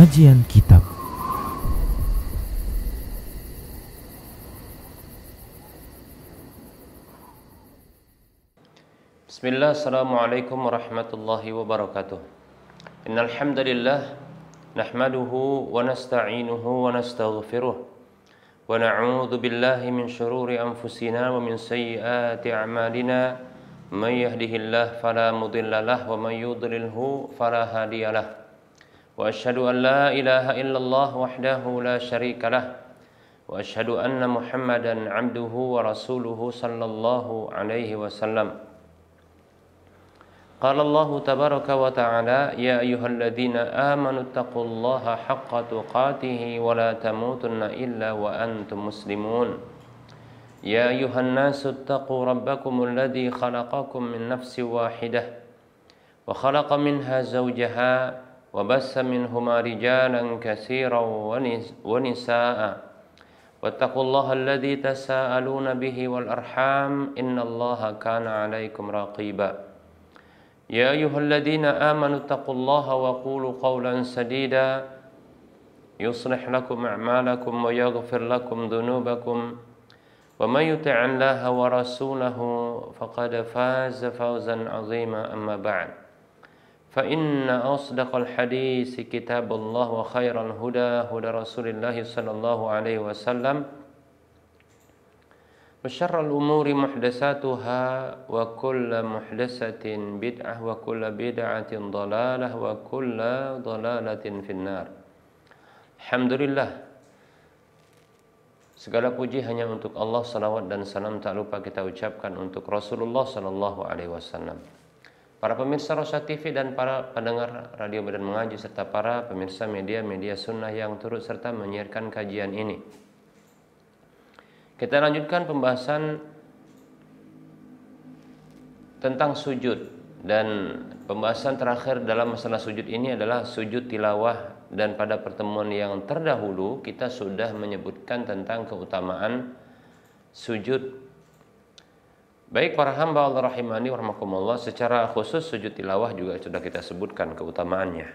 Kajian Kitab. Bismillah, assalamualaikum warahmatullahi wabarakatuh. Innal hamdalillah nahmaduhu wa nasta'inuhu wa nastaghfiruh wa na'udzu billahi min shururi anfusina wa min sayyiati a'malina may yahdihillahu fala mudilla lahu wa may yudlilhu fala hadiyalah. Wa asyhadu an la ilaha illallah wahdahu la syarika lah wa asyhadu anna Muhammadan 'abduhu wa rasuluhu sallallahu alaihi wasallam. Qala Allah tabaraka wa ta'ala ya ayyuhalladzina amanu taqullaha haqqa tuqatih wa la tamutunna illa wa antum muslimun. Ya ayyuhan nasu taqu rabbakumul ladzi khalaqakum min nafsin wahidah wa khalaqa minha zawjaha wa bassa minhuma rijalan katsiran wa nisaa'a wattaqullaha alladzi tasaaluna bihi wal arham innallaha kana 'alaikum raqiba. Ya ayyuhalladzina amanu taqullaha wa qulu qawlan sadida yuslih lakum a'malakum wa yaghfir lakum dhunubakum wa may yuti'illaha wa rasulahu faqad faza fawzan 'azima amma ba'd. Fa inna asdaqal hadits kitabullah wa khairal huda huda Rasulillah sallallahu alaihi wasallam wa syarrul umuri muhdatsatuha wa kullu muhdatsatin bid'ah wa kullu bid'atin dhalalah wa kullu dhalalatin finnar. Alhamdulillah, segala puji hanya untuk Allah, salawat dan salam tak lupa kita ucapkan untuk Rasulullah sallallahu alaihi wasallam. Para pemirsa Rosyad TV dan para pendengar Radio Medan Mengaji serta para pemirsa media-media sunnah yang turut serta menyiarkan kajian ini. Kita lanjutkan pembahasan tentang sujud, dan pembahasan terakhir dalam masalah sujud ini adalah sujud tilawah, dan pada pertemuan yang terdahulu kita sudah menyebutkan tentang keutamaan sujud. Baik para hamba Allah rahimani wa rahmakumullah, secara khusus sujud tilawah juga sudah kita sebutkan keutamaannya.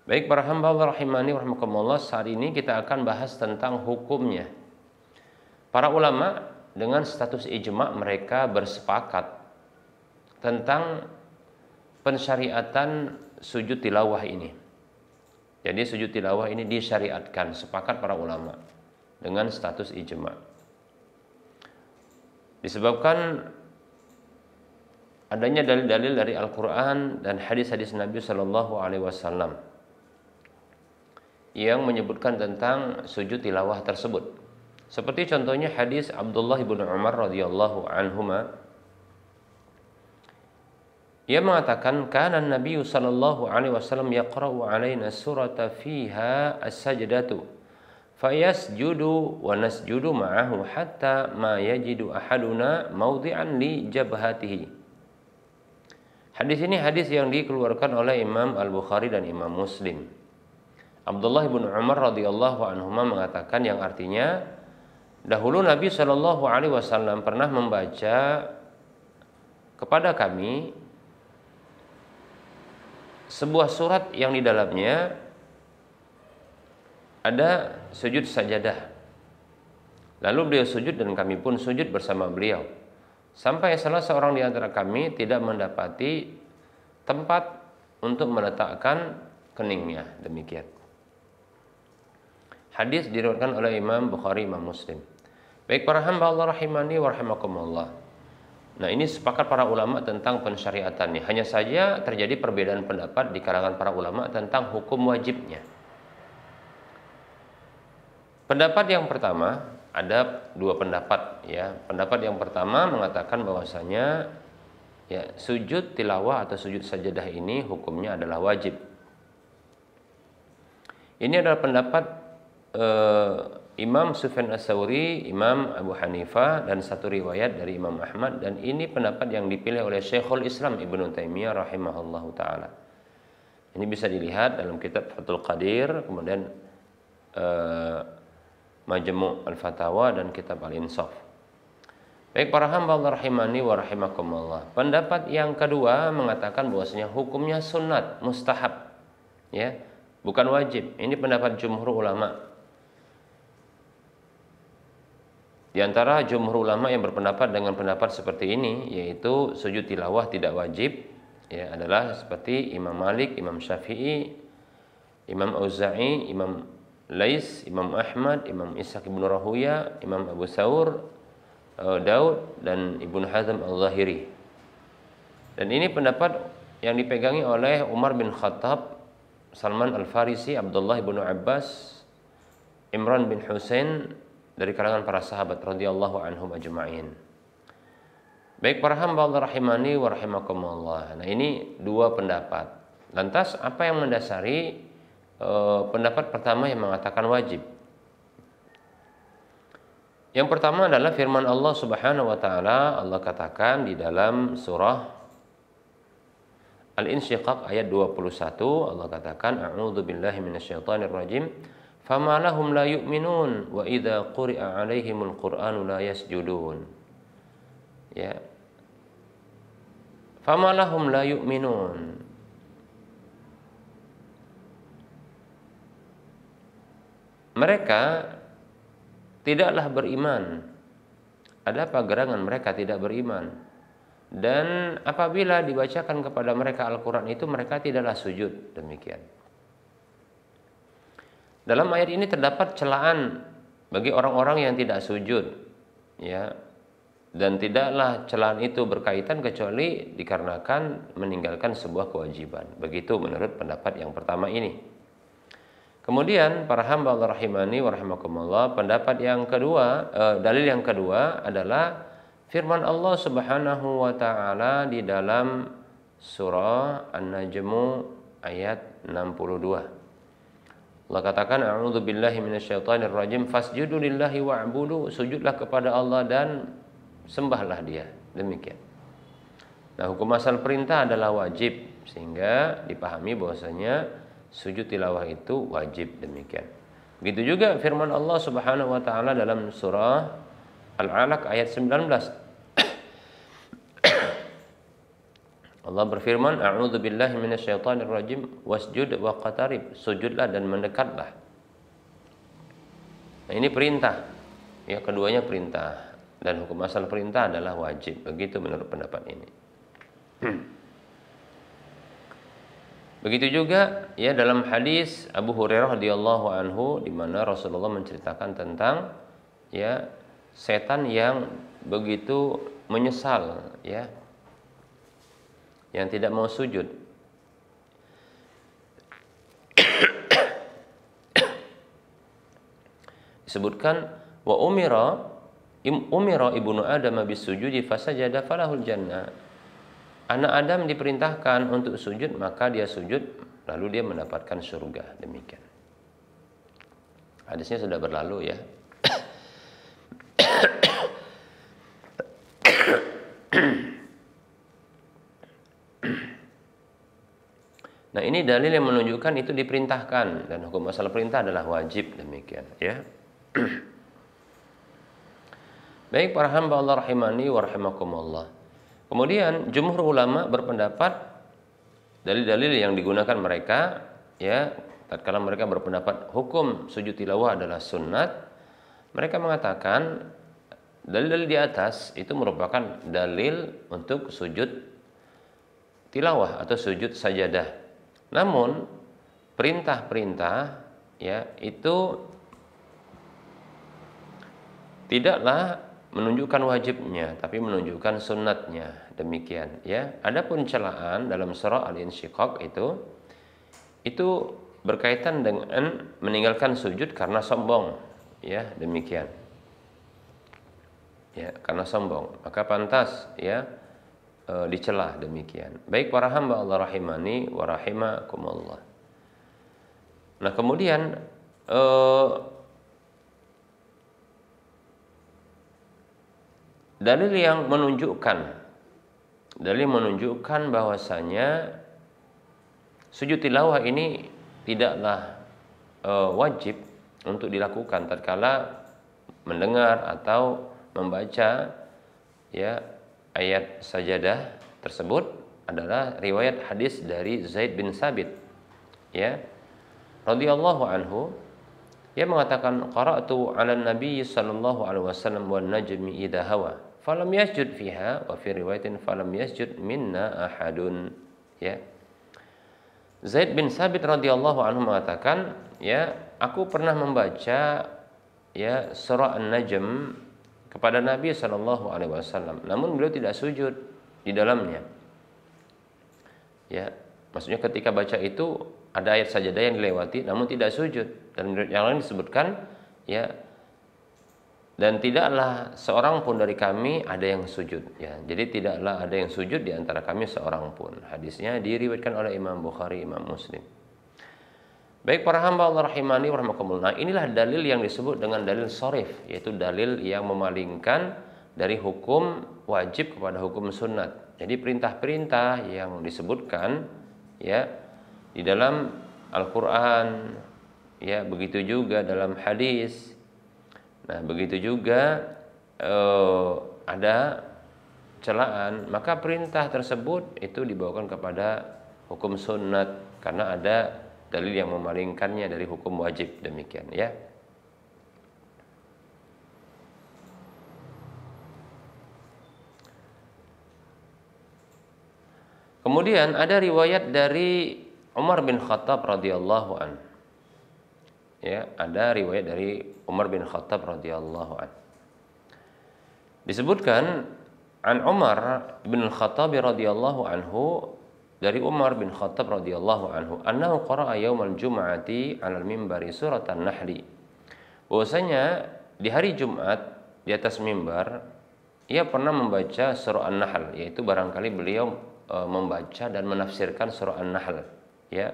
Baik para hamba Allah rahimani wa rahmakumullah, saat ini kita akan bahas tentang hukumnya. Para ulama dengan status ijma' mereka bersepakat tentang pensyariatan sujud tilawah ini. Jadi sujud tilawah ini disyariatkan, sepakat para ulama dengan status ijma'. Disebabkan adanya dalil-dalil dari Al-Quran dan hadis-hadis Nabi Sallallahu Alaihi Wasallam yang menyebutkan tentang sujud tilawah tersebut. Seperti contohnya hadis Abdullah bin Umar radhiyallahu anhuma, ia mengatakan, kana Nabi Sallallahu Alaihi Wasallam yaqra'u alaina surata fiha as-sajdatu fayasjudu wa nasjudu ma'ahu hatta ma yajidu ahaduna mawdi'an li jabhatihi. Hadis ini hadis yang dikeluarkan oleh Imam Al-Bukhari dan Imam Muslim. Abdullah bin Umar radhiyallahu anhuma mengatakan, yang artinya dahulu Nabi Shallallahu alaihi wasallam pernah membaca kepada kami sebuah surat yang di dalamnya ada sujud sajadah. Lalu beliau sujud dan kami pun sujud bersama beliau. Sampai salah seorang di antara kami tidak mendapati tempat untuk meletakkan keningnya. Demikian. Hadis diriwayatkan oleh Imam Bukhari, Imam Muslim. Baik para hamba Allah rahimani wa rahimakumullah. Nah, ini sepakat para ulama tentang pensyariatannya. Hanya saja terjadi perbedaan pendapat di kalangan para ulama tentang hukum wajibnya. Pendapat yang pertama, ada dua pendapat ya. Pendapat yang pertama mengatakan bahwasanya ya, sujud tilawah atau sujud sajadah ini hukumnya adalah wajib. Ini adalah pendapat Imam Sufyan Ats-Tsauri, Imam Abu Hanifah, dan satu riwayat dari Imam Ahmad, dan ini pendapat yang dipilih oleh Syekhul Islam Ibnu Taimiyah rahimahullahu taala. Ini bisa dilihat dalam kitab Fathul Qadir, kemudian Majmu' Al-Fatawa dan kitab Al-Insaf. Baik para hamba Allah rahimani wa rahimakumullah. Pendapat yang kedua mengatakan bahwasanya hukumnya sunat, mustahab. Ya. bukan wajib. Ini pendapat jumhur ulama. Di antara jumhur ulama yang berpendapat dengan pendapat seperti ini, yaitu sujud tilawah tidak wajib, ya, adalah seperti Imam Malik, Imam Syafi'i, Imam Auza'i, Imam Lais, Imam Ahmad, Imam Ishaq ibn Rahuya, Imam Abu Thawr, Daud, dan Ibnu Hazm al-Zahiri. Dan ini pendapat yang dipegangi oleh Umar bin Khattab, Salman al-Farisi, Abdullah bin Abbas, Imran bin Husain, dari kalangan para sahabat radhiyallahu anhum ajma'in. Baik para hamba Allah rahimani wa rahimakumullah. Nah, ini dua pendapat. Lantas apa yang mendasari pendapat pertama yang mengatakan wajib? Yang pertama adalah firman Allah Subhanahu wa taala. Allah katakan di dalam surah Al-Insyiqaq ayat 21, Allah katakan a'udzu billahi minasyaitonir rajim. Fama lahum la yu'minun wa idza quri'a 'alaihimul qur'anu la yasjudun. Ya. Fama lahum la yu'minun. Mereka tidaklah beriman. Ada apa gerangan mereka tidak beriman? Dan apabila dibacakan kepada mereka Al-Qur'an itu mereka tidaklah sujud, demikian. Dalam ayat ini terdapat celaan bagi orang-orang yang tidak sujud, ya. Dan tidaklah celaan itu berkaitan kecuali dikarenakan meninggalkan sebuah kewajiban. Begitu menurut pendapat yang pertama ini. Kemudian para hamba Allah rahimani wa rahimakumullah, pendapat yang kedua, dalil yang kedua adalah firman Allah Subhanahu wa taala di dalam surah An-Najmu ayat 62. Allah katakan a'udzu billahi minasyaitonir rajim fasjudu lillahi wa'budu, sujudlah kepada Allah dan sembahlah Dia. Demikian. Nah, hukum asal perintah adalah wajib, sehingga dipahami bahwasanya sujud tilawah itu wajib, demikian. Begitu juga firman Allah Subhanahu wa taala dalam surah Al-Alaq ayat 19. Allah berfirman, a'udzu billahi minasyaitonir rajim wasjud waqtarib, sujudlah dan mendekatlah. Nah, ini perintah. Ya, keduanya perintah dan hukum asal perintah adalah wajib. Begitu menurut pendapat ini. Begitu juga ya dalam hadis Abu Hurairah radhiyallahu anhu di mana Rasulullah menceritakan tentang ya setan yang begitu menyesal ya, yang tidak mau sujud. Disebutkan wa umira ibnu Adam bisujudi fasajada falahul jannah. Anak Adam diperintahkan untuk sujud, maka dia sujud lalu dia mendapatkan surga. Demikian. Hadisnya sudah berlalu ya. Nah, ini dalil yang menunjukkan itu diperintahkan dan hukum asal perintah adalah wajib, demikian ya. Baik para hamba Allah rahimani wa rahimakumullah. Kemudian jumhur ulama berpendapat dalil-dalil yang digunakan mereka ya tatkala mereka berpendapat hukum sujud tilawah adalah sunnat, mereka mengatakan dalil-dalil di atas itu merupakan dalil untuk sujud tilawah atau sujud sajadah. Namun perintah-perintah ya itu tidaklah menunjukkan wajibnya, tapi menunjukkan sunnatnya. Demikian ya. Adapun celaan dalam surah Al-Insyiqaq itu berkaitan dengan meninggalkan sujud karena sombong, ya, demikian. Ya, karena sombong, maka pantas ya dicela, demikian. Baik para hamba Allah rahimani wa rahimakumullah. Nah, kemudian dalil yang menunjukkan bahwasanya sujud tilawah ini tidaklah wajib untuk dilakukan tatkala mendengar atau membaca ya ayat sajadah tersebut adalah riwayat hadis dari Zaid bin Sabit ya. radhiyallahu anhu, ia mengatakan qara'tu 'ala Nabi sallallahu alaihi wasallam wan najmi idza hawa falam yasjud fiha wa fi riwayatin falam yasjud minna ahadun. Ya. Zaid bin Sabit radhiyallahu anhu mengatakan, ya, aku pernah membaca ya surah An-Najm kepada Nabi sallallahu alaihi wasallam, namun beliau tidak sujud di dalamnya. Ya, maksudnya ketika baca itu ada ayat sajadah yang dilewati namun tidak sujud, dan menurut yang lain disebutkan, ya, dan tidaklah seorang pun dari kami ada yang sujud, ya. Jadi tidaklah ada yang sujud di antara kami seorang pun. Hadisnya diriwayatkan oleh Imam Bukhari, Imam Muslim. Baik para hamba Allah rahimani wa rahimakumullah, inilah dalil yang disebut dengan dalil sharif, yaitu dalil yang memalingkan dari hukum wajib kepada hukum sunnat. Jadi perintah-perintah yang disebutkan, ya, di dalam Al-Qur'an, ya, begitu juga dalam hadis. Nah, begitu juga ada celaan, maka perintah tersebut itu dibawakan kepada hukum sunnat karena ada dalil yang memalingkannya dari hukum wajib, demikian, ya. Kemudian ada riwayat dari Umar bin Khattab radhiyallahu an. Ya, ada riwayat dari Umar bin Khattab radhiyallahu an. Disebutkan an Umar bin Khattab radhiyallahu anhu, dari Umar bin Khattab radhiyallahu anhu, annahu qara'a yaumal jum'ati 'alal mimbari surat An-Nahl. Bahwasanya di hari Jumat di atas mimbar ia pernah membaca surah An-Nahl, yaitu barangkali beliau membaca dan menafsirkan surah An-Nahl, ya,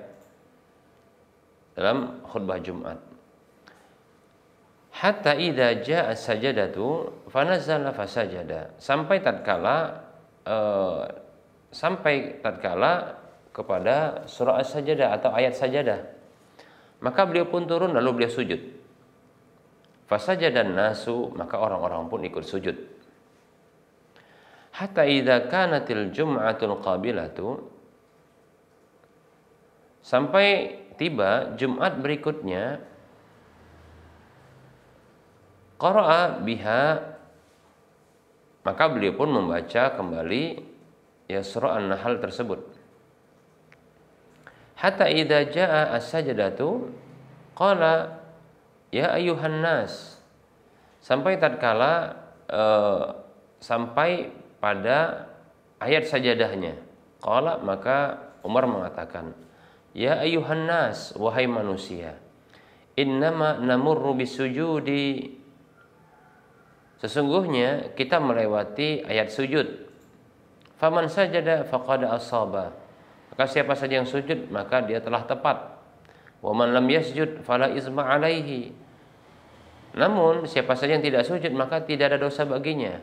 dalam khutbah Jumat. Hatta idza jaa sajadatu fanazala fasajada, sampai tatkala kepada surah As-Sajadah atau ayat sajadah, maka beliau pun turun lalu beliau sujud. Fasajadan nasu, maka orang-orang pun ikut sujud. Hatta idza kanatil jum'atul qabilatu, sampai tiba Jumat berikutnya, qara'a biha, maka beliau pun membaca kembali ya surah An-Nahl tersebut. Hatta idza jaa as-sajdatu qala ya ayyuhan nas, sampai tatkala sampai pada ayat sajadahnya. Qala, maka Umar mengatakan, ya ayyuhan nas, wahai manusia, innama namurru bisujudi, sesungguhnya kita melewati ayat sujud. Faman sajada faqad asaba, maka siapa saja yang sujud maka dia telah tepat. Wa man lam yasjud fala isma alaihi, namun siapa saja yang tidak sujud maka tidak ada dosa baginya.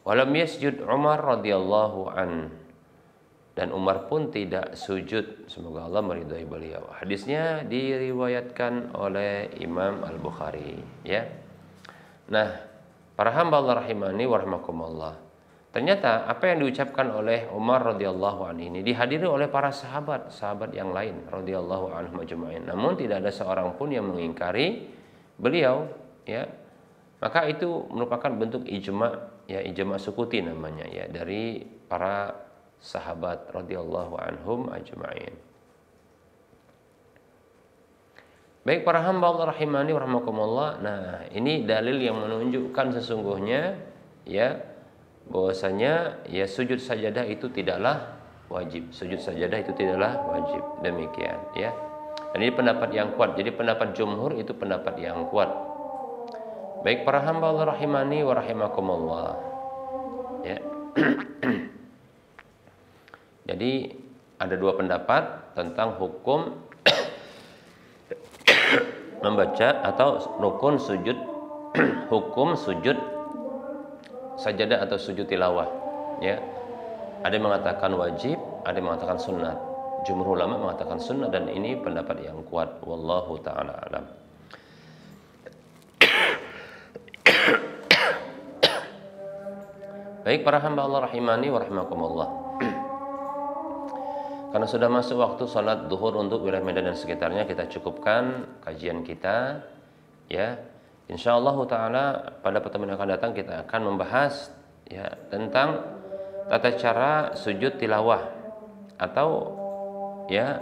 Walam yasjud Umar radhiyallahu an, dan Umar pun tidak sujud, semoga Allah meridhai beliau. Hadisnya diriwayatkan oleh Imam Al-Bukhari, ya. Nah, para hamba Allah rahimani wa rahimakumullah, ternyata apa yang diucapkan oleh Umar radhiyallahu an ini dihadiri oleh para sahabat yang lain radhiyallahu anhum ajma'in, namun tidak ada seorang pun yang mengingkari beliau, ya. Maka itu merupakan bentuk ijma', ya, ijma' sukuti namanya, ya, dari para sahabat radhiyallahu anhum ajma'in. Baik para hamba Allah rahimani wa rahimakumullah. Nah, ini dalil yang menunjukkan sesungguhnya, ya, bahwasanya ya sujud sajadah itu tidaklah wajib. Sujud sajadah itu tidaklah wajib. Demikian, ya. Dan ini pendapat yang kuat. Jadi pendapat jumhur itu pendapat yang kuat. Baik para hamba Allah rahimani wa rahimakumullah, ya. Jadi ada dua pendapat tentang hukum membaca atau rukun sujud hukum sujud sajadah atau sujud tilawah, ya. Ada yang mengatakan wajib, ada yang mengatakan sunnat. Jumhur ulama mengatakan sunnah, dan ini pendapat yang kuat, wallahu taala alam. Baik para hamba Allah rahimani wa rahimakumullah. Karena sudah masuk waktu sholat duhur untuk wilayah Medan dan sekitarnya, kita cukupkan kajian kita. Ya, insyaallah taala pada pertemuan yang akan datang kita akan membahas ya tentang tata cara sujud tilawah atau ya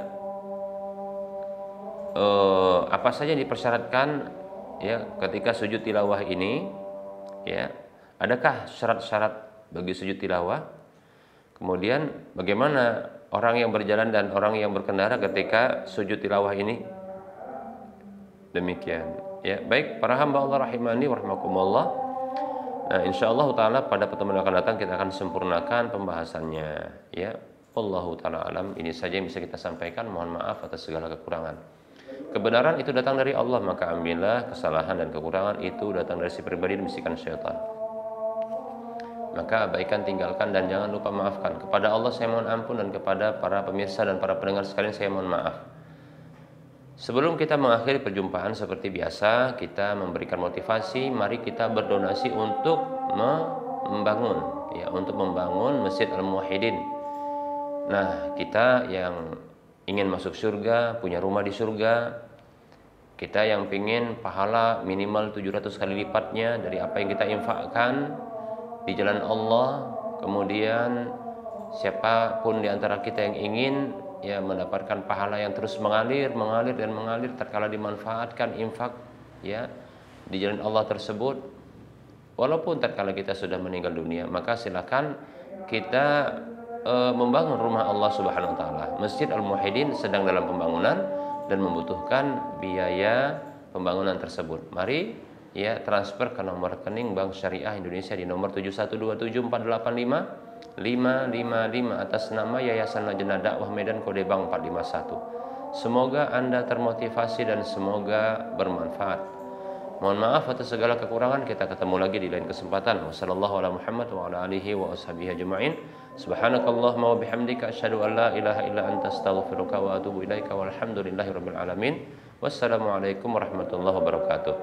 apa saja yang dipersyaratkan ya ketika sujud tilawah ini. Ya, adakah syarat-syarat bagi sujud tilawah? Kemudian bagaimana orang yang berjalan dan orang yang berkendara ketika sujud tilawah ini? Demikian. Ya, baik para hamba Allah rahimani wa rahimakumullah. Nah, insyaallah taala pada pertemuan yang akan datang kita akan sempurnakan pembahasannya. Ya, wallahu taala alam. Ini saja yang bisa kita sampaikan. Mohon maaf atas segala kekurangan. Kebenaran itu datang dari Allah, maka ambillah. Kesalahan dan kekurangan itu datang dari si pribadi dan bisikan syaitan. Maka abaikan, tinggalkan, dan jangan lupa maafkan. Kepada Allah saya mohon ampun, dan kepada para pemirsa dan para pendengar sekalian saya mohon maaf. Sebelum kita mengakhiri perjumpaan seperti biasa, kita memberikan motivasi. Mari kita berdonasi untuk membangun, ya, untuk membangun Masjid Al-Muwahhidin. Nah, kita yang ingin masuk surga, punya rumah di surga, kita yang ingin pahala minimal 700 kali lipatnya dari apa yang kita infakkan di jalan Allah. Kemudian siapapun di antara kita yang ingin ya mendapatkan pahala yang terus mengalir tatkala dimanfaatkan infak ya di jalan Allah tersebut, walaupun tatkala kita sudah meninggal dunia, maka silakan kita membangun rumah Allah Subhanahu wa taala. Masjid Al-Muwahhidin sedang dalam pembangunan dan membutuhkan biaya pembangunan tersebut. Mari ya transfer ke nomor rekening Bank Syariah Indonesia di nomor 71274855555 atas nama Yayasan Lajnah Dakwah Medan kode bank 451. Semoga Anda termotivasi dan semoga bermanfaat. Mohon maaf atas segala kekurangan. Kita ketemu lagi di lain kesempatan. Wassallallahu ala Muhammad wa ala alihi wa ashabihi ajma'in. Subhanakallahumma wa bihamdika asyhadu an la ilaha illa anta astaghfiruka wa atubu ilaika walhamdulillahirabbil alamin. Wassalamualaikum warahmatullahi wabarakatuh.